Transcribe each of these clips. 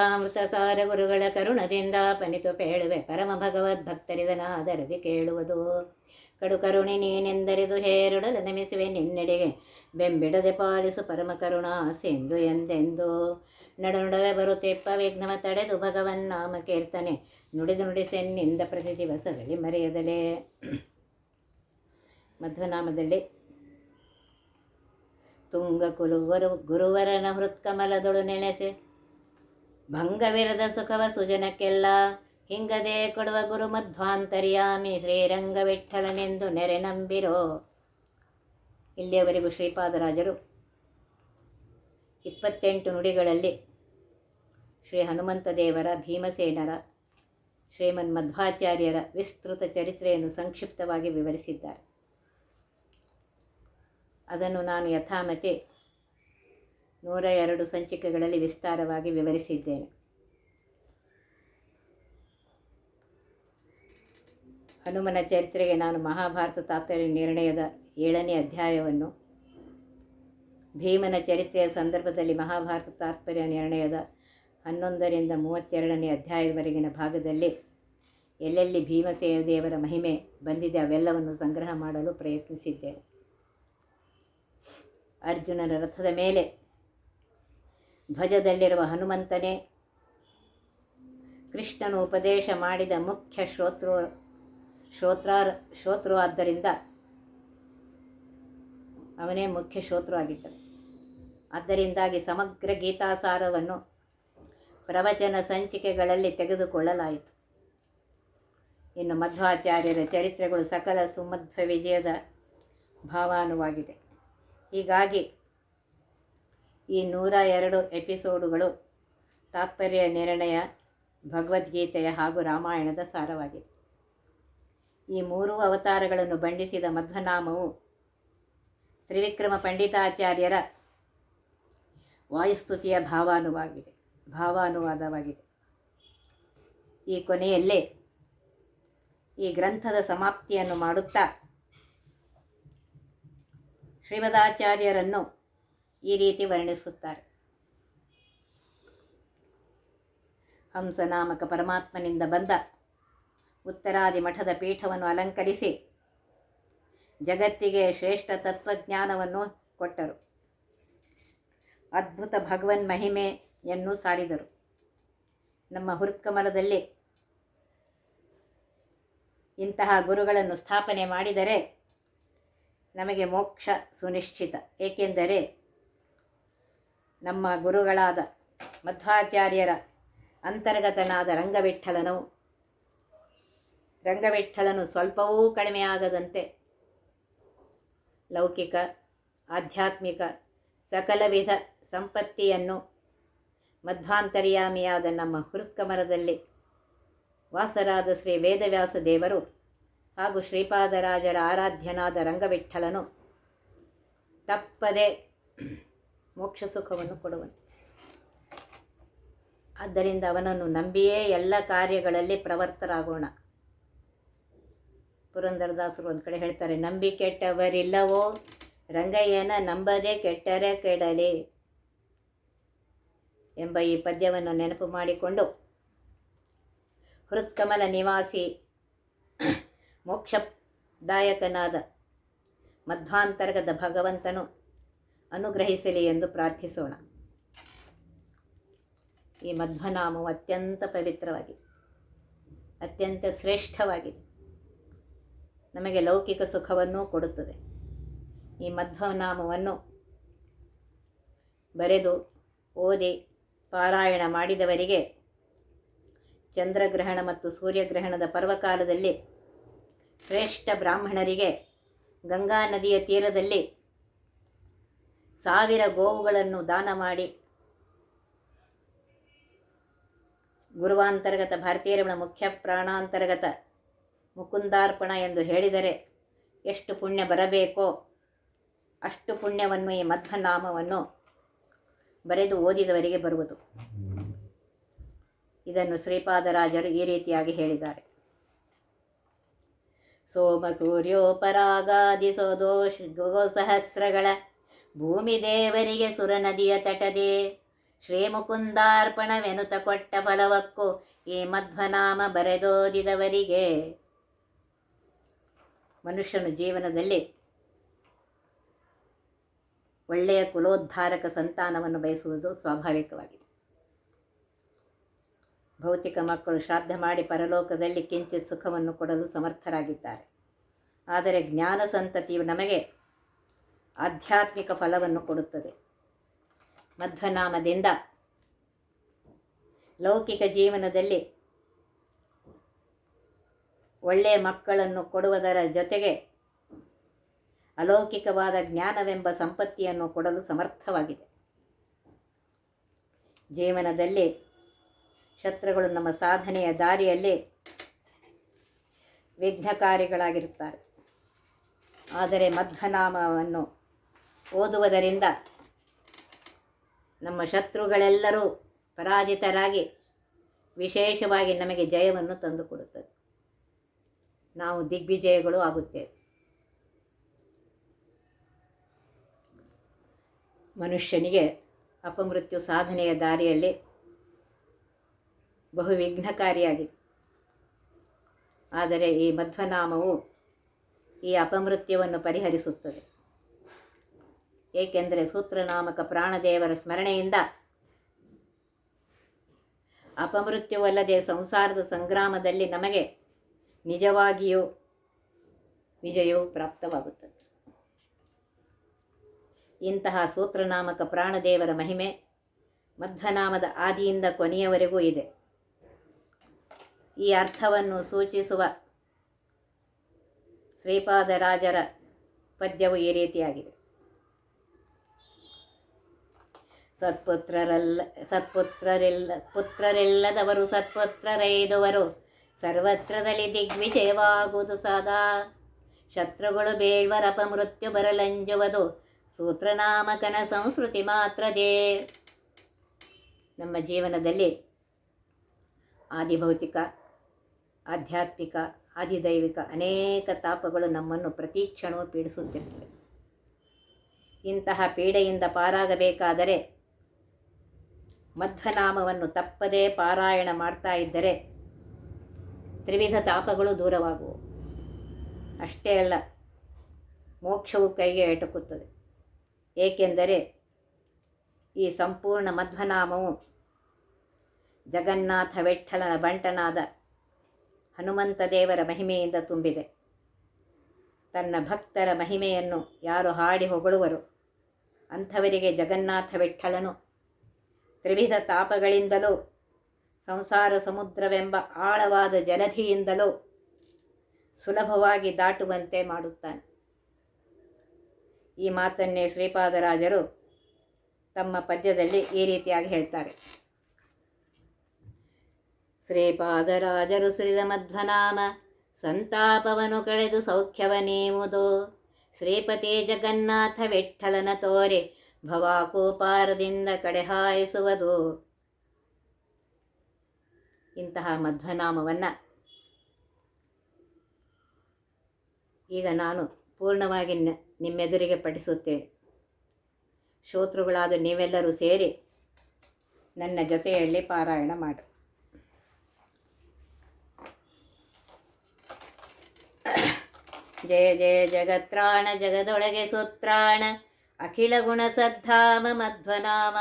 ಅಮೃತ ಸಾರ ಗುರುಗಳ ಕರುಣದಿಂದ ಪನಿತು ಪೇಳುವೆ ಪರಮ ಭಗವದ್ಭಕ್ತರಿದನಾದರದಿ ಕೇಳುವುದು. ಕಡು ಕರುಣಿ ನೀನೆಂದರಿದು ಹೇರುಡಲು ನಮಿಸುವೆ ನಿನ್ನೆಡೆಗೆ ಬೆಂಬಿಡದೆ ಪಾಲಿಸು ಪರಮ ಕರುಣಾ ಸಿಂಧು ಎಂದೆಂದು. ನಡುವೆ ಬರುತ್ತೆಪ್ಪ ವಿಘ್ನವ ತಡೆದು ಭಗವನ್ನಾಮ ಕೀರ್ತನೆ ನುಡಿದು ನುಡಿಸೆನ್ನಿಂದ ಪ್ರತಿ ದಿವಸದಲ್ಲಿ ಮರೆಯದಲೇ. ಮಧ್ವನಾಮದಲ್ಲಿ ತುಂಗ ಕುಲುವರು ಗುರುವರನ ಹೃತ್ಕಮಲದೊಳು ನೆನೆಸಿ ಭಂಗವಿರದ ಸುಖವ ಸುಜನಕ್ಕೆಲ್ಲ ಹಿಂಗದೆ ಕೊಡುವ ಗುರು ಮಧ್ವಾಂತರ್ಯಾಮಿ ಶ್ರೀರಂಗ ವಿಠಲನೆಂದು ನೆರೆ ನಂಬಿರೋ. ಇಲ್ಲಿಯವರೆಗೂ ಶ್ರೀಪಾದರಾಜರು 28 ನುಡಿಗಳಲ್ಲಿ ಶ್ರೀ ಹನುಮಂತ ದೇವರ, ಭೀಮಸೇನರ, ಶ್ರೀಮನ್ ಮಧ್ವಾಚಾರ್ಯರ ವಿಸ್ತೃತ ಚರಿತ್ರೆಯನ್ನು ಸಂಕ್ಷಿಪ್ತವಾಗಿ ವಿವರಿಸಿದ್ದಾರೆ. ಅದನ್ನು ನಾನು ಯಥಾಮತಿ 102 ಸಂಚಿಕೆಗಳಲ್ಲಿ ವಿಸ್ತಾರವಾಗಿ ವಿವರಿಸಿದ್ದೇನೆ. ಹನುಮನ ಚರಿತ್ರೆಗೆ ನಾನು ಮಹಾಭಾರತ ತಾತ್ಪರ್ಯ ನಿರ್ಣಯದ 7ನೇ ಅಧ್ಯಾಯವನ್ನು, ಭೀಮನ ಚರಿತ್ರೆಯ ಸಂದರ್ಭದಲ್ಲಿ ಮಹಾಭಾರತ ತಾತ್ಪರ್ಯ ನಿರ್ಣಯದ 11ರಿಂದ 32ನೇ ಅಧ್ಯಾಯದವರೆಗಿನ ಭಾಗದಲ್ಲಿ ಎಲ್ಲೆಲ್ಲಿ ಭೀಮಸೇನ ದೇವರ ಮಹಿಮೆ ಬಂದಿದೆ ಅವೆಲ್ಲವನ್ನು ಸಂಗ್ರಹ ಮಾಡಲು ಪ್ರಯತ್ನಿಸಿದ್ದೇನೆ. ಅರ್ಜುನನ ರಥದ ಮೇಲೆ ಧ್ವಜದಲ್ಲಿರುವ ಹನುಮಂತನೇ ಕೃಷ್ಣನು ಉಪದೇಶ ಮಾಡಿದ ಮುಖ್ಯ ಶ್ರೋತೃ ಆದ್ದರಿಂದ ಅವನೇ ಮುಖ್ಯ ಶ್ರೋತೃ ಆಗಿದ್ದರು. ಆದ್ದರಿಂದಾಗಿ ಸಮಗ್ರ ಗೀತಾಸಾರವನ್ನು ಪ್ರವಚನ ಸಂಚಿಕೆಗಳಲ್ಲಿ ತೆಗೆದುಕೊಳ್ಳಲಾಯಿತು. ಇನ್ನು ಮಧ್ವಾಚಾರ್ಯರ ಚರಿತ್ರೆಗಳು ಸಕಲ ಸುಮಧ್ವ ವಿಜಯದ ಭಾವಾನುವಾಗಿದೆ. ಹೀಗಾಗಿ ಈ 102 ಎಪಿಸೋಡುಗಳು ತಾತ್ಪರ್ಯ ನಿರ್ಣಯ, ಭಗವದ್ಗೀತೆಯ ಹಾಗೂ ರಾಮಾಯಣದ ಸಾರವಾಗಿದೆ. ಈ 3 ಅವತಾರಗಳನ್ನು ಬಂಡಿಸಿದ ಮಧ್ವನಾಮವು ತ್ರಿವಿಕ್ರಮ ಪಂಡಿತಾಚಾರ್ಯರ ವಾಯುಸ್ತುತಿಯ ಭಾವಾನುವಾದವಾಗಿದೆ. ಈ ಕೊನೆಯಲ್ಲೇ ಈ ಗ್ರಂಥದ ಸಮಾಪ್ತಿಯನ್ನು ಮಾಡುತ್ತಾ ಶ್ರೀಮದಾಚಾರ್ಯರನ್ನು ಈ ರೀತಿ ವರ್ಣಿಸುತ್ತಾರೆ. ಹಂಸನಾಮಕ ಪರಮಾತ್ಮನಿಂದ ಬಂದ ಉತ್ತರಾದಿ ಮಠದ ಪೀಠವನ್ನು ಅಲಂಕರಿಸಿ ಜಗತ್ತಿಗೆ ಶ್ರೇಷ್ಠ ತತ್ವಜ್ಞಾನವನ್ನು ಕೊಟ್ಟರು. ಅದ್ಭುತ ಭಗವನ್ ಮಹಿಮೆಯನ್ನು ಸಾರಿದರು. ನಮ್ಮ ಹೃತ್ಕಮಲದಲ್ಲಿ ಇಂತಹ ಗುರುಗಳನ್ನು ಸ್ಥಾಪನೆ ಮಾಡಿದರೆ ನಮಗೆ ಮೋಕ್ಷ ಸುನಿಶ್ಚಿತ. ಏಕೆಂದರೆ ನಮ್ಮ ಗುರುಗಳಾದ ಮಧ್ವಾಚಾರ್ಯರ ಅಂತರ್ಗತನಾದ ರಂಗವಿಠಲನು ಸ್ವಲ್ಪವೂ ಕಡಿಮೆಯಾಗದಂತೆ ಲೌಕಿಕ, ಆಧ್ಯಾತ್ಮಿಕ ಸಕಲ ವಿಧ ಸಂಪತ್ತಿಯನ್ನು ಮಧ್ವಾಂತರ್ಯಾಮಿಯಾದ ನಮ್ಮ ಹೃತ್ಕಮಲದಲ್ಲಿ ವಾಸರಾದ ಶ್ರೀ ವೇದವ್ಯಾಸ ದೇವರು ಹಾಗೂ ಶ್ರೀಪಾದರಾಜರ ಆರಾಧ್ಯನಾದ ರಂಗವಿಠಲನು ತಪ್ಪದೆ ಮೋಕ್ಷ ಸುಖವನ್ನು ಕೊಡುವನು. ಆದ್ದರಿಂದ ಅವನನ್ನು ನಂಬಿಯೇ ಎಲ್ಲ ಕಾರ್ಯಗಳಲ್ಲಿ ಪ್ರವರ್ತರಾಗೋಣ. ಪುರಂದರದಾಸರು ಒಂದು ಕಡೆ ಹೇಳ್ತಾರೆ, ನಂಬಿ ಕೆಟ್ಟವರಿಲ್ಲವೋ ರಂಗಯ್ಯನ ನಂಬದೆ ಕೆಟ್ಟರೆ ಕೆಡಲಿ ಎಂಬ ಈ ಪದ್ಯವನ್ನು ನೆನಪು ಮಾಡಿಕೊಂಡು ಹೃತ್ಕಮಲ ನಿವಾಸಿ ಮೋಕ್ಷದಾಯಕನಾದ ಮಧ್ವಾಂತರ್ಗತ ಭಗವಂತನು ಅನುಗ್ರಹಿಸಲಿ ಎಂದು ಪ್ರಾರ್ಥಿಸೋಣ. ಈ ಮಧ್ವನಾಮವು ಅತ್ಯಂತ ಪವಿತ್ರವಾಗಿದೆ, ಅತ್ಯಂತ ಶ್ರೇಷ್ಠವಾಗಿದೆ, ನಮಗೆ ಲೌಕಿಕ ಸುಖವನ್ನೂ ಕೊಡುತ್ತದೆ. ಈ ಮಧ್ವನಾಮವನ್ನು ಬರೆದು ಓದಿ ಪಾರಾಯಣ ಮಾಡಿದವರಿಗೆ ಚಂದ್ರಗ್ರಹಣ ಮತ್ತು ಸೂರ್ಯಗ್ರಹಣದ ಪರ್ವಕಾಲದಲ್ಲಿ ಶ್ರೇಷ್ಠ ಬ್ರಾಹ್ಮಣರಿಗೆ ಗಂಗಾ ನದಿಯ ತೀರದಲ್ಲಿ 1000 ಗೋವುಗಳನ್ನು ದಾನ ಮಾಡಿ ಗುರುವಾಂತರ್ಗತ ಭಾರತೀಯರಮಣ ಮುಖ್ಯ ಪ್ರಾಣಾಂತರ್ಗತ ಮುಕುಂದಾರ್ಪಣ ಎಂದು ಹೇಳಿದರೆ ಎಷ್ಟು ಪುಣ್ಯ ಬರಬೇಕೋ ಅಷ್ಟು ಪುಣ್ಯವನ್ನು ಈ ಮಧ್ವನಾಮವನ್ನು ಬರೆದು ಓದಿದವರಿಗೆ ಬರುವುದು. ಇದನ್ನು ಶ್ರೀಪಾದರಾಜರು ಈ ರೀತಿಯಾಗಿ ಹೇಳಿದ್ದಾರೆ. ಸೋಮ ಸೂರ್ಯೋಪರಾಗಾದಿ ಗೋಸಹಸ್ರಗಳ ಭೂಮಿ ದೇವರಿಗೆ ಸುರ ನದಿಯ ತಟದೆ ಶ್ರೀಮುಕುಂದಾರ್ಪಣವೆನುತ ಕೊಟ್ಟ ಫಲವಕ್ಕೂ ಈ ಮಧ್ವನಾಮ ಬರೆದೋದಿದವರಿಗೆ. ಮನುಷ್ಯನು ಜೀವನದಲ್ಲಿ ಒಳ್ಳೆಯ ಕುಲೋದ್ಧಾರಕ ಸಂತಾನವನ್ನು ಬಯಸುವುದು ಸ್ವಾಭಾವಿಕವಾಗಿದೆ. ಭೌತಿಕ ಮಕ್ಕಳು ಶ್ರಾದ್ದ ಮಾಡಿ ಪರಲೋಕದಲ್ಲಿ ಕಿಂಚಿತ್ ಸುಖವನ್ನು ಕೊಡಲು ಸಮರ್ಥರಾಗಿದ್ದಾರೆ. ಆದರೆ ಜ್ಞಾನ ಸಂತತಿಯು ನಮಗೆ ಆಧ್ಯಾತ್ಮಿಕ ಫಲವನ್ನು ಕೊಡುತ್ತದೆ. ಮಧ್ವನಾಮದಿಂದ ಲೌಕಿಕ ಜೀವನದಲ್ಲಿ ಒಳ್ಳೆಯ ಮಕ್ಕಳನ್ನು ಕೊಡುವುದರ ಜೊತೆಗೆ ಅಲೌಕಿಕವಾದ ಜ್ಞಾನವೆಂಬ ಸಂಪತ್ತಿಯನ್ನು ಕೊಡಲು ಸಮರ್ಥವಾಗಿದೆ. ಜೀವನದಲ್ಲಿ ಶತ್ರುಗಳು ನಮ್ಮ ಸಾಧನೆಯ ದಾರಿಯಲ್ಲಿ ವಿಘ್ನಕಾರಿಗಳಾಗಿರುತ್ತಾರೆ. ಆದರೆ ಮಧ್ವನಾಮವನ್ನು ಓದುವುದರಿಂದ ನಮ್ಮ ಶತ್ರುಗಳೆಲ್ಲರೂ ಪರಾಜಿತರಾಗಿ ವಿಶೇಷವಾಗಿ ನಮಗೆ ಜಯವನ್ನು ತಂದುಕೊಡುತ್ತದೆ. ನಾವು ದಿಗ್ವಿಜಯಗಳು ಆಗುತ್ತೇವೆ. ಮನುಷ್ಯನಿಗೆ ಅಪಮೃತ್ಯು ಸಾಧನೆಯ ದಾರಿಯಲ್ಲಿ ಬಹು ವಿಘ್ನಕಾರಿಯಾಗಿದೆ. ಆದರೆ ಈ ಮಧ್ವನಾಮವು ಈ ಅಪಮೃತ್ಯವನ್ನು ಪರಿಹರಿಸುತ್ತದೆ. ಏಕೆಂದರೆ ಸೂತ್ರನಾಮಕ ಪ್ರಾಣದೇವರ ಸ್ಮರಣೆಯಿಂದ ಅಪಮೃತ್ಯುವಲ್ಲದೆ ಸಂಸಾರದ ಸಂಗ್ರಾಮದಲ್ಲಿ ನಮಗೆ ನಿಜವಾಗಿಯೂ ವಿಜಯವು ಪ್ರಾಪ್ತವಾಗುತ್ತದೆ. ಇಂತಹ ಸೂತ್ರನಾಮಕ ಪ್ರಾಣದೇವರ ಮಹಿಮೆ ಮಧ್ವನಾಮದ ಆದಿಯಿಂದ ಕೊನೆಯವರೆಗೂ ಇದೆ. ಈ ಅರ್ಥವನ್ನು ಸೂಚಿಸುವ ಶ್ರೀಪಾದರಾಜರ ಪದ್ಯವು ಈ ರೀತಿಯಾಗಿದೆ. ಪುತ್ರರಿಲ್ಲದವರು ಸತ್ಪುತ್ರರೈದುವರು, ಸರ್ವತ್ರದಲ್ಲಿ ದಿಗ್ವಿಜಯವಾಗುವುದು ಸದಾ. ಶತ್ರುಗಳು ಬೇಳ್ವರಪಮೃತ್ಯು ಬರಲಂಜುವುದು, ಸೂತ್ರನಾಮಕನ ಸಂಸ್ಕೃತಿ ಮಾತ್ರದೇ. ನಮ್ಮ ಜೀವನದಲ್ಲಿ ಆದಿಭೌತಿಕ, ಆಧ್ಯಾತ್ಮಿಕ, ಆದಿದೈವಿಕ ಅನೇಕ ತಾಪಗಳು ನಮ್ಮನ್ನು ಪ್ರತಿ ಕ್ಷಣವೂ ಪೀಡಿಸುತ್ತಿರ್ತವೆ. ಇಂತಹ ಪೀಡೆಯಿಂದ ಪಾರಾಗಬೇಕಾದರೆ ಮಧ್ವನಾಮವನ್ನು ತಪ್ಪದೇ ಪಾರಾಯಣ ಮಾಡ್ತಾ ಇದ್ದರೆ ತ್ರಿವಿಧ ತಾಪಗಳು ದೂರವಾಗುವು. ಅಷ್ಟೇ ಅಲ್ಲ, ಮೋಕ್ಷವು ಕೈಗೆ ಎಟಕುತ್ತದೆ. ಏಕೆಂದರೆ ಈ ಸಂಪೂರ್ಣ ಮಧ್ವನಾಮವು ಜಗನ್ನಾಥ ವಿಠ್ಠಲನ ಬಂಟನಾದ ಹನುಮಂತ ದೇವರ ಮಹಿಮೆಯಿಂದ ತುಂಬಿದೆ. ತನ್ನ ಭಕ್ತರ ಮಹಿಮೆಯನ್ನು ಯಾರು ಹಾಡಿ ಹೊಗಳುವರು ಅಂಥವರಿಗೆ ಜಗನ್ನಾಥ ವಿಠ್ಠಲನು ತ್ರಿವಿಧ ತಾಪಗಳಿಂದಲೂ ಸಂಸಾರ ಸಮುದ್ರವೆಂಬ ಆಳವಾದ ಜಲಧಿಯಿಂದಲೂ ಸುಲಭವಾಗಿ ದಾಟುವಂತೆ ಮಾಡುತ್ತಾನೆ. ಈ ಮಾತನ್ನೇ ಶ್ರೀಪಾದರಾಜರು ತಮ್ಮ ಪದ್ಯದಲ್ಲಿ ಈ ರೀತಿಯಾಗಿ ಹೇಳ್ತಾರೆ. ಶ್ರೀಪಾದರಾಜರು ಸುರಿದ ಮಧ್ವನಾಮ ಸಂತಾಪವನು ಕಳೆದು ಸೌಖ್ಯವನೇವುದೋ, ಶ್ರೀಪತಿ ಜಗನ್ನಾಥ ವಿಠ್ಠಲನ ತೋರೆ ಭವಾಕೂಪಾರದಿಂದ ಕಡೆಹಾಯಿಸುವುದು. ಇಂತಹ ಮಧ್ವನಾಮವನ್ನು ಈಗ ನಾನು ಪೂರ್ಣವಾಗಿ ನಿಮ್ಮೆದುರಿಗೆ ಪಠಿಸುತ್ತೇನೆ. ಶ್ರೋತೃಗಳಾದ ನೀವೆಲ್ಲರೂ ಸೇರಿ ನನ್ನ ಜೊತೆಯಲ್ಲಿ ಪಾರಾಯಣ ಮಾಡಿ. ಜಯ ಜಯ ಜಗತ್ರಾಣ ಜಗದೊಳಗೆ ಸೂತ್ರಾಣ ಅಖಿಲ ಗುಣ ಸದ್ಧಾಮ ಮಧ್ವನಾಮ.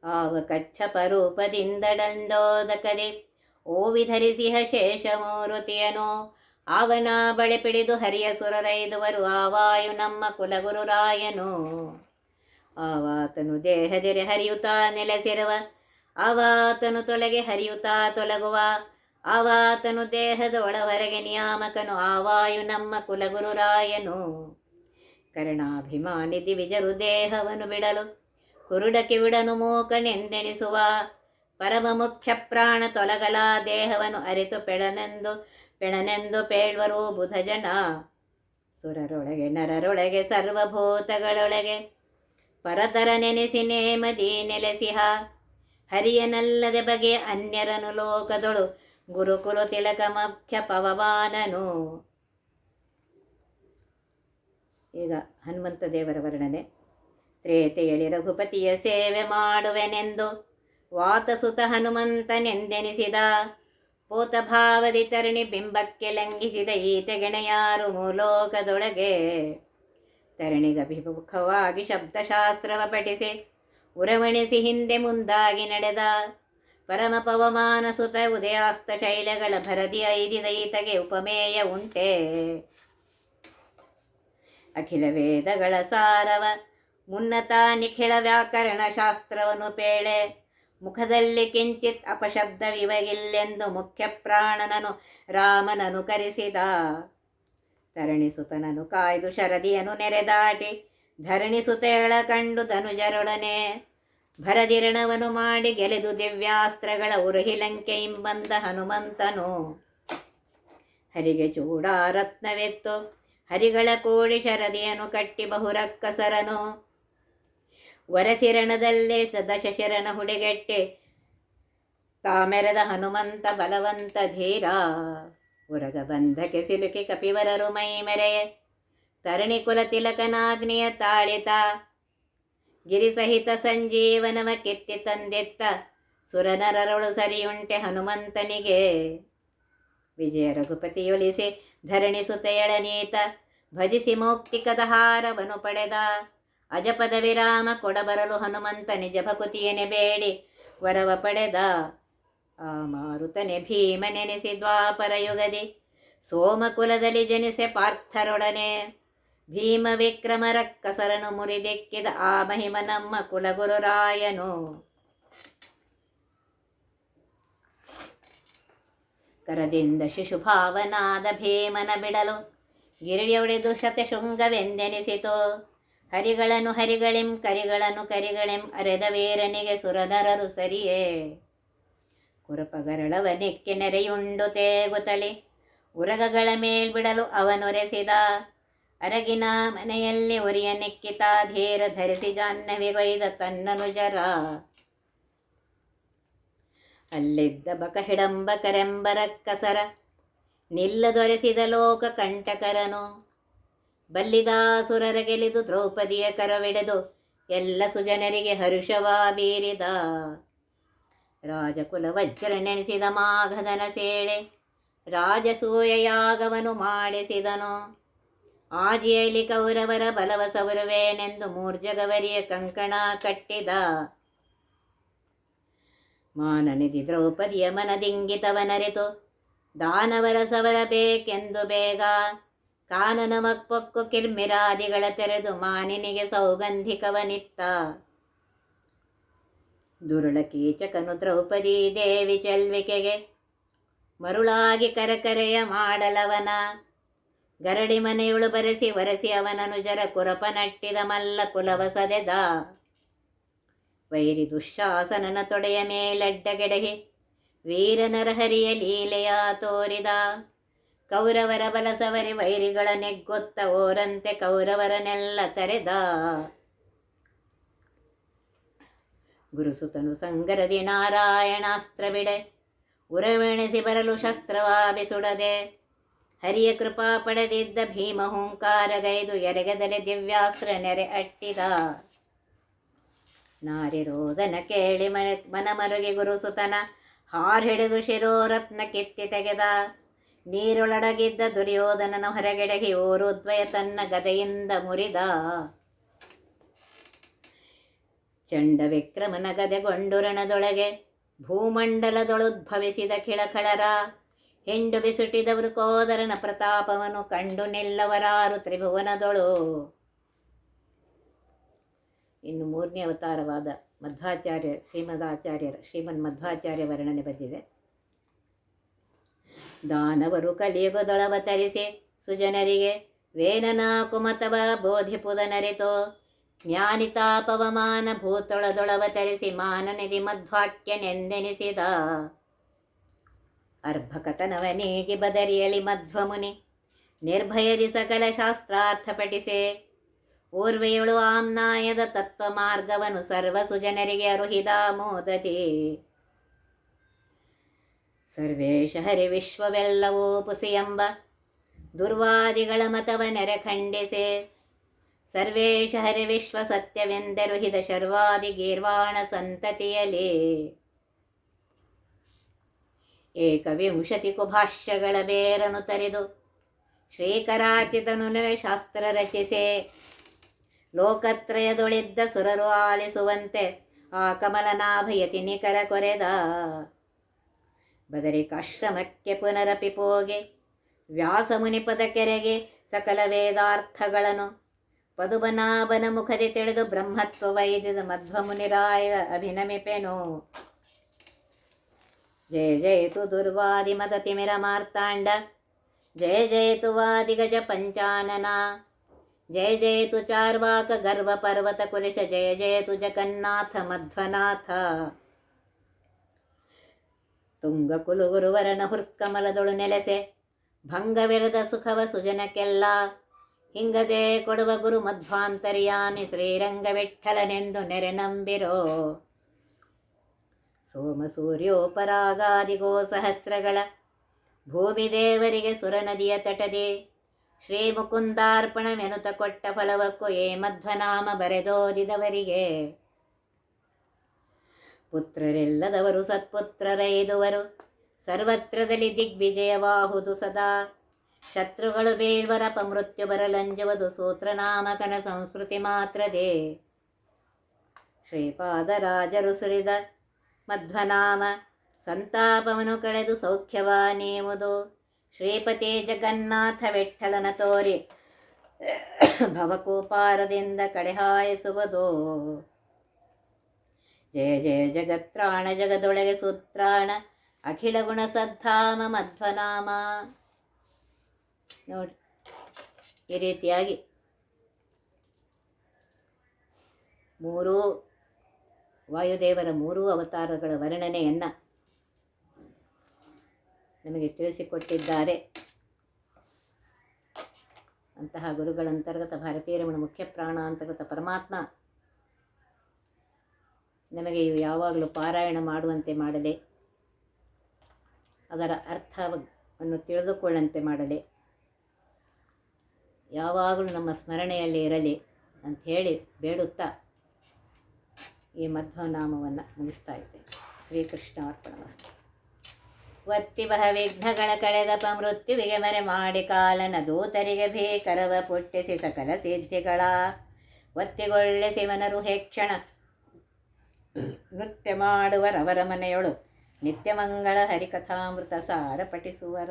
ಆವ ಕಚ್ಚಪ ರೂಪದಿಂದಡಂದೋದಕದೆ ಓವಿಧರಿಸಿಹ ಶೇಷಮೂರುತಿಯನು. ಆವನ ಬಳೆ ಪಿಡಿದು ಹರಿಯ ಸುರರೈದುವರು, ಆವಾಯು ನಮ್ಮ ಕುಲಗುರುರಾಯನು. ಆವಾತನು ದೇಹದಿರೆ ಹರಿಯುತ್ತಾ ನೆಲೆಸಿರುವ, ಆವಾತನು ತೊಲಗೆ ಹರಿಯುತ್ತಾ ತೊಲಗುವ. ಆವಾತನು ದೇಹದ ಒಳವರೆಗೆ ನಿಯಾಮಕನು, ಆವಾಯು ನಮ್ಮ ಕುಲಗುರುರಾಯನು. ಕರ್ಣಾಭಿಮಾನಿ ದಿವಿಜರು ದೇಹವನ್ನು ಬಿಡಲು, ಕುರುಡ ಕಿವಿಡನು ಮೂಕನೆಂದೆನಿಸುವ. ಪರಮ ಮುಖ್ಯ ಪ್ರಾಣ ತೊಲಗಲ ದೇಹವನ್ನು ಅರಿತು ಪೆಣನೆಂದು ಪೇಳ್ವರು ಬುಧ ಜನ. ಸುರರೊಳಗೆ ನರರೊಳಗೆ ಸರ್ವಭೂತಗಳೊಳಗೆ ಪರತರ ನೆನೆಸಿ ನೇಮದಿ ನೆಲೆಸಿಹ. ಹರಿಯನಲ್ಲದೆ ಬಗೆ ಅನ್ಯರನು ಲೋಕದೊಳು, ಗುರುಕುಲ ತಿಲಕ ಮುಖ್ಯ ಪವಮಾನನು. ಈಗ ಹನುಮಂತ ದೇವರ ವರ್ಣನೆ. ತ್ರೇತೆಯಲಿ ರಘುಪತಿಯ ಸೇವೆ ಮಾಡುವೆನೆಂದು ವಾತಸುತ ಹನುಮಂತನೆಂದೆನಿಸಿದ. ಪೂತಭಾವದಿ ತರಣಿ ಬಿಂಬಕ್ಕೆ ಲಂಘಿಸಿದ ಈತೆಗೆಣೆಯಾರು ಮೂಲೋಕದೊಳಗೆ. ತರಣಿಗಭಿಮುಖವಾಗಿ ಶಬ್ದಶಾಸ್ತ್ರವ ಪಠಿಸಿ ಉರವಣಿಸಿ ಹಿಂದೆ ಮುಂದಾಗಿ ನಡೆದ. ಪರಮ ಪವಮಾನ ಸುತ ಉದಯಾಸ್ತ ಶೈಲಗಳ ಭರದಿ ಐದಿದ ಈತಗೆ ಉಪಮೇಯ ಉಂಟೆ. ಅಖಿಲ ವೇದಗಳ ಸಾರವ ಮುನ್ನತ ನಿಖಿಳ ವ್ಯಾಕರಣ ಶಾಸ್ತ್ರವನ್ನು ಪೇಳೆ. ಮುಖದಲ್ಲಿ ಕಿಂಚಿತ್ ಅಪಶಬ್ದವಿವಗಿಲ್ಲೆಂದು ಮುಖ್ಯ ಪ್ರಾಣನನು ರಾಮನನು ಕರೆಸಿದ. ತರಣಿಸುತನನು ಕಾಯ್ದು ಶರದಿಯನು ನೆರೆದಾಟಿ ಧರಣಿಸುತೆಗಳ ಕಂಡು ಧನುಜರೊಡನೆ ಭರದಿರಣವನು ಮಾಡಿ ಗೆಲೆದು ದಿವ್ಯಾಸ್ತ್ರಗಳ ಉರುಹಿಲಂಕೆ ಇಂಬಂದ ಹನುಮಂತನು. ಹರಿಗೆ ಚೂಡಾರತ್ನವೆತ್ತು ಹರಿಗಳ ಕೋಡಿ ಶರದಿಯನು ಕಟ್ಟಿ ಬಹುರಕ್ಕಸರನು ವರಸಿರಣದಲ್ಲೇ ದಶಶರನ ಹುಡಿಗೆಟ್ಟಿ ತಾಮೆರೆದ ಹನುಮಂತ ಬಲವಂತ ಧೀರ. ಉರಗ ಬಂಧಕ್ಕೆ ಸಿಲುಕಿ ಕಪಿವರರು ಮೈ ಮೆರೆಯ ತರಣಿ ಕುಲ ತಿಲಕನಾಗ್ನಿಯ ತಾಳಿತ. ಗಿರಿಸಹಿತ ಸಂಜೀವನವ ಕೆತ್ತಿ ತಂದೆತ್ತ ಸುರನರರೊಳು ಸರಿಯುಂಟೆ ಹನುಮಂತನಿಗೆ. ವಿಜಯ ರಘುಪತಿಯೊಲಿಸಿ ಧರಣಿಸುತೆಯಳನೀತ ಭಜಿಸಿ ಮೌಕ್ತಿಕದ ಹಾರವನು ಪಡೆದ. ಅಜಪದ ವಿರಾಮ ಕೊಡಬರಲು ಹನುಮಂತ ನಿಜ ಭಕುತಿಯನೆ ಬೇಡಿ ವರವ ಪಡೆದ. ಆ ಮಾರುತನೆ ಭೀಮನೆನಿಸಿ ದ್ವಾಪರ ಯುಗದಿ ಸೋಮಕುಲದಲ್ಲಿ ಜನಿಸೆ ಪಾರ್ಥರೊಡನೆ. ಭೀಮ ವಿಕ್ರಮ ರಕ್ಕಸರನು ಮುರಿದೆಕ್ಕಿದ ಆ ಮಹಿಮ ನಮ್ಮ ಕುಲಗುರುರಾಯನು. ಕರದಿಂದ ಶಿಶುಭಾವನಾದ ಭೀಮನ ಬಿಡಲು ಗಿರಿಯೊಡೆದು ಶತಶೃಂಗವೆಂದೆನಿಸಿತು. ಹರಿಗಳನ್ನು ಹರಿಗಳಿಂ ಕರಿಗಳನ್ನು ಕರಿಗಳಿಂ ಅರೆದ ವೀರನಿಗೆ ಸುರನರರು ಸರಿಯೇ. ಕುರಪಗರಳವ ನೆಕ್ಕೆ ನೆರೆಯುಂಡು ತೇಗುತಲಿ ಉರಗಗಳ ಮೇಲ್ಬಿಡಲು ಅವನೊರೆಸಿದ. ಅರಗಿನ ಮನೆಯಲ್ಲಿ ಉರಿಯ ನೆಕ್ಕಿತ ಧೀರ ಧರಿಸಿ ಜಾಹ್ನವಿಗೊಯ್ದ ತನ್ನನುಜರ. ಅಲ್ಲಿದ್ದ ಬಕಹಿಡಂಬಕರೆಂಬರಕ್ಕಸರ ನಿಲ್ಲದೊರೆಸಿದ ಲೋಕ ಕಂಟಕರನು. ಬಲ್ಲಿದಾಸುರರ ಗೆಲಿದು ದ್ರೌಪದಿಯ ಕರವಿಡೆದು ಎಲ್ಲ ಸುಜನರಿಗೆ ಹರುಷವಾ ಬೀರಿದ. ರಾಜಕುಲ ವಜ್ರ ನೆನೆಸಿದ ಮಾಘದನ ಸೇಳೆ ರಾಜಸೂಯ ಯಾಗವನು ಮಾಡಿಸಿದನು. ಆಜಿಯಲ್ಲಿ ಕೌರವರ ಬಲವ ಸವರುವೇನೆಂದು ಮೂರ್ಜಗವರಿಯ ಕಂಕಣ ಕಟ್ಟಿದ. ಮಾನನಿಧಿ ದ್ರೌಪದಿಯ ಮನದಿಂಗಿತವನರಿತು ದಾನವರ ಸವರಬೇಕೆಂದು ಬೇಗ. ಕಾನನ ಮಕ್ಪೊಕ್ಕು ಕಿರ್ಮಿರಾದಿಗಳ ತೆರೆದು ಮಾನಿನಿಗೆ ಸೌಗಂಧಿಕವನಿತ್ತ. ದುರುಳ ಕೀಚಕನು ದ್ರೌಪದಿ ದೇವಿ ಚೆಲ್ವಿಕೆಗೆ ಮರುಳಾಗಿ ಕರಕರೆಯ ಮಾಡಲವನ. ಗರಡಿ ಮನೆಯುಳು ಬರೆಸಿ ವರೆಸಿ ಅವನನುಜರ ಕುರಪ ನಟ್ಟಿದ ಮಲ್ಲ ಕುಲವ ಸದೆದ. ವೈರಿ ದುಶ್ಶಾಸನನ ತೊಡೆಯ ಮೇಲಡ್ಡಗೆಡಹಿ ವೀರನರಹರಿಯ ಲೀಲೆಯ ತೋರಿದ. ಕೌರವರ ಬಲಸವರಿ ವೈರಿಗಳ ನೆಗ್ಗೊತ್ತ ಓರಂತೆ ಕೌರವರನೆಲ್ಲ ತರೆದ. ಗುರುಸುತನು ಸಂಗರದಿ ನಾರಾಯಣಾಸ್ತ್ರ ಬಿಡೆ ಉರಮೆಣಸಿ ಬರಲು ಶಸ್ತ್ರವಾಬಿಸುಡದೆ. ಹರಿಯ ಕೃಪಾ ಪಡೆದಿದ್ದ ಭೀಮ ಹುಂಕಾರಗೈದು ಎರೆಗದಲೆ ದಿವ್ಯಾಸ್ತ್ರ ನೆರೆ ಅಟ್ಟಿದ. ನಾರಿರೋದನ ಕೇಳಿ ಮನಮರುಗಿ ಗುರುಸುತನ ಹಾರ್ಹಿಡಿದು ಶಿರೋರತ್ನ ಕಿತ್ತಿ ತೆಗೆದ. ನೀರೊಳಡಗಿದ್ದ ದುರ್ಯೋಧನನ ಹೊರಗೆಡಹಿ ಓರುದ್ವಯ ತನ್ನ ಗದೆಯಿಂದ ಮುರಿದ. ಚಂಡ ವಿಕ್ರಮನ ಗದೆಗೊಂಡು ರಣದೊಳಗೆ ಭೂಮಂಡಲದೊಳುದ್ಭವಿಸಿದ ಕಿಳಕಳರ. ಹೆಂಡು ಬಿಸುಟಿದವರು ಕೋದರನ ಪ್ರತಾಪವನ್ನು ಕಂಡು ನಿಲ್ಲವರಾರು ತ್ರಿಭುವನದೊಳು. ಇನ್ನು 3ನೇ ಅವತಾರವಾದ ಶ್ರೀಮನ್ ಮಧ್ವಾಚಾರ್ಯ ವರ್ಣನೆ ಬಂದಿದೆ. ದಾನವರು ಕಲಿಯುಗದೊಳವತರಿಸಿ ಸುಜನರಿಗೆ ವೇನನ ಕುಮತವ ಬೋಧಿಪುದನರಿತೋ. ಜ್ಞಾನಿತಾಪವಮಾನ ಭೂತೊಳದೊಳವತರಿಸಿ ಮಾನನಿಧಿ ಮಧ್ವಾಕ್ಯನೆಂದೆನಿಸಿದ. ಅರ್ಭಕತನವನೇಗಿ ಬದರಿಯಲಿ ಮಧ್ವಮುನಿ ನಿರ್ಭಯದಿ ಸಕಲ ಶಾಸ್ತ್ರಾರ್ಥ ಪಠಿಸೆ. ಊರ್ವೆಯೊಳು ಆಮ್ನಾಯದ ತತ್ವ ಮಾರ್ಗವನು ಸರ್ವ ಸುಜನರಿಗೆ ಅರುಹಿದ ಮೋದತಿ. ಸರ್ವೇಶ ಹರಿ ವಿಶ್ವವೆಲ್ಲವೂ ಪುಸಿಯೆಂಬ ದುರ್ವಾದಿಗಳ ಮತವ ನೆರೆ ಖಂಡಿಸೆ. ಸರ್ವೇಶ ಹರಿವಿಶ್ವ ಸತ್ಯವೆಂದರು ಹಿದ ಶರ್ವಾದಿ ಗೀರ್ವಾಣ ಸಂತತಿಯಲಿ. ಏಕವಿಂಶತಿ ಕುಭಾಷ್ಯಗಳ ಬೇರನು ತರಿದು ಶ್ರೀಕರಾಚಿತನು ನವೆ ಶಾಸ್ತ್ರ ರಚಿಸೆ. ಲೋಕತ್ರಯದೊಳಿದ್ದ ಸುರರು ಆಲಿಸುವಂತೆ ಆ ಕಮಲನಾಭಯತಿ ನಿಕರ ಕೊರೆದ. ಬದರಿಕಾಶ್ರಮಕ್ಕೆ ಪುನರಪಿ ಪೋಗೆ ವ್ಯಾಸಮುನಿಪದ ಕೆರೆಗೆ ಸಕಲ ವೇದಾರ್ಥಗಳನ್ನು ಪದುಮನಾಭನ ಮುಖದಿ ತಿಳಿದು ಬ್ರಹ್ಮತ್ವ ವೈದ್ಯದ ಮಧ್ವಮುನಿರಾಯ ಅಭಿನಮಿಪೆನು. ಜಯ ಜಯತು ದುರ್ವಾದಿ ಮತ ತಿಮಿರ ಮಾರ್ತಾಂಡ, ಜಯ ಜಯತು ವಾದಿ ಗಜ ಪಂಚಾನನ, ಜಯ ಜಯತು ಚಾರ್ವಾಕ ಗರ್ವ ಪರ್ವತ ಕುಲಿಶ, ಜಯ ಜಯತು ಜಗನ್ನಾಥ ಮಧ್ವನಾಥ. ತುಂಗ ಕುಲು ಗುರುವರನ ಹುರ್ಕಮಲದೊಳು ನೆಲೆಸೆ ಭಂಗವಿರದ ಸುಖವ ಸುಜನಕ್ಕೆಲ್ಲ. ಹಿಂಗದೆ ಕೊಡುವ ಗುರು ಮಧ್ವಾಂತರ್ಯಾಮಿ ಶ್ರೀರಂಗ ವಿಠ್ಠಲನೆಂದು ನೆರೆ ನಂಬಿರೋ. ಸೋಮ ಸೂರ್ಯೋಪರಾಗಾದಿ ಗೋ ಸಹಸ್ರಗಳ ಭೂಮಿ ದೇವರಿಗೆ ಸುರ ನದಿಯ ತಟದೆ ಶ್ರೀ ಮುಕುಂದಾರ್ಪಣವೆನುತ ಕೊಟ್ಟ ಫಲವಕ್ಕೂ ಏ ಮಧ್ವನಾಮ ಬರೆದೋದಿದವರಿಗೆ. ಪುತ್ರರೆಲ್ಲದವರು ಸತ್ಪುತ್ರರೈದುವರು, ಸರ್ವತ್ರದಲ್ಲಿ ದಿಗ್ವಿಜಯವಾಹುದು ಸದಾ. ಶತ್ರುಗಳು ಬೀಳ್ವರ ಅಪಮೃತ್ಯು ಬರಲಂಜುವುದು, ಸೂತ್ರನಾಮಕನ ಸಂಸ್ಕೃತಿ ಮಾತ್ರದೇ. ಶ್ರೀಪಾದರಾಜರು ಸುರಿದ ಮಧ್ವನಾಮ ಸಂತಾಪವನ್ನು ಕಳೆದು ಸೌಖ್ಯವಾನೇವುದು. ಶ್ರೀಪತಿ ಜಗನ್ನಾಥ ವಿಠ್ಠಲನ ತೋರಿ ಭವಕೂಪಾರದಿಂದ ಕಡೆಹಾಯಿಸುವುದು. ಜಯ ಜಯ ಜಗತ್ರಾಣ ಜಗದೊಳಗೆ ಸೂತ್ರಾಣ, ಅಖಿಲ ಗುಣ ಸದ್ಧಾಮ ಮಧ್ವನಾಮ. ನೋಡಿ, ಈ ರೀತಿಯಾಗಿ ಮೂರೂ ವಾಯುದೇವರ ಮೂರೂ ಅವತಾರಗಳ ವರ್ಣನೆಯನ್ನು ನಮಗೆ ತಿಳಿಸಿಕೊಟ್ಟಿದ್ದಾರೆ. ಅಂತಹ ಗುರುಗಳಂತರ್ಗತ ಭಾರತೀಯ ರಮಣ ಮುಖ್ಯ ಪ್ರಾಣ ಅಂತರ್ಗತ ಪರಮಾತ್ಮ ನಮಗೆ ಇವು ಯಾವಾಗಲೂ ಪಾರಾಯಣ ಮಾಡುವಂತೆ ಮಾಡದೆ, ಅದರ ಅರ್ಥವನ್ನು ತಿಳಿದುಕೊಳ್ಳಂತೆ ಮಾಡಲಿ, ಯಾವಾಗಲೂ ನಮ್ಮ ಸ್ಮರಣೆಯಲ್ಲಿ ಇರಲಿ ಅಂಥೇಳಿ ಬೇಡುತ್ತಾ ಈ ಮಧ್ವನಾಮವನ್ನು ಮುಗಿಸ್ತಾ ಇದ್ದೇನೆ. ಶ್ರೀಕೃಷ್ಣ ಅರ್ಪಣಮಸ್ತು. ಒತ್ತಿ ಬಹ ವಿಘ್ನಗಳ ಕಳೆದಪ ಮೃತ್ಯುವಿಗೆ ಮರೆ ಮಾಡಿ ಕಾಲನ ದೂತರಿಗೆ ಭೀಕರವ ಪುಟ್ಟಿಸಿ ಸಕಲ ಸಿದ್ಧಿಗಳ ಒತ್ತಿಗೊಳ್ಳಿಸಿ ಮನರು ಹೇಕ್ಷಣ ನೃತ್ಯ ಮಾಡುವರವರ ಮನೆಯೊಳು ನಿತ್ಯ ಮಂಗಳ ಹರಿಕಥಾಮೃತ ಸಾರ ಪಠಿಸುವರ.